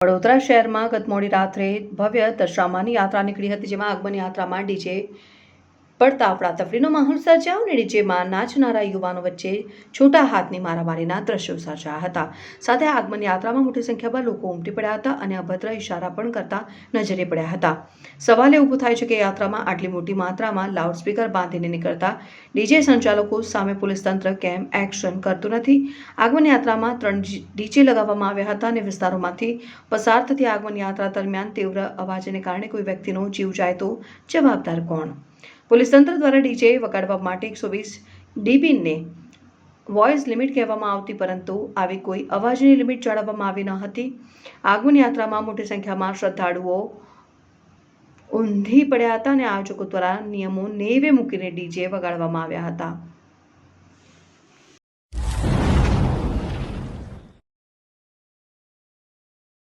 વડોદરા શહેરમાં ગત મોડી રાત્રે ભવ્ય દશામાની યાત્રા નીકળી હતી, જેમાં આગમન યાત્રામાં ડીજે પડતા અફડાતફડીનો માહોલ સર્જાયો અને ડીજેમાં નાચનારા યુવાનો વચ્ચે છૂટા હાથની મારામારીના દ્રશ્યો સર્જાયા હતા. સાથે આગમન યાત્રામાં મોટી સંખ્યામાં લોકો ઉમટી પડ્યા હતા અને અભદ્ર ઇશારા પણ કરતા નજરે પડ્યા હતા. સવાલ એ ઊભો થાય છે કે યાત્રામાં આટલી મોટી માત્રામાં લાઉડસ્પીકર બાંધીને નીકળતા ડીજે સંચાલકો સામે પોલીસ તંત્ર કેમ એક્શન કરતું નથી? આગમન યાત્રામાં 3 ડીજે લગાવવામાં આવ્યા હતા અને વિસ્તારોમાંથી પસાર થતી આગમન યાત્રા દરમિયાન તીવ્ર અવાજને કારણે કોઈ વ્યક્તિનો જીવ જાય તો જવાબદાર કોણ? પોલીસ તંત્ર દ્વારા ડીજે વગાડવા માટે 120 dBને વોઇસ લિમિટ કહેવામાં આવતી, પરંતુ આવી કોઈ અવાજની લિમિટ જાળવવામાં આવી ન હતી. આગમન યાત્રામાં મોટી સંખ્યામાં શ્રદ્ધાળુઓ ઊંધી પડ્યા હતા અને આયોજકો દ્વારા નિયમો નેવે મૂકીને ડીજે વગાડવામાં આવ્યા હતા.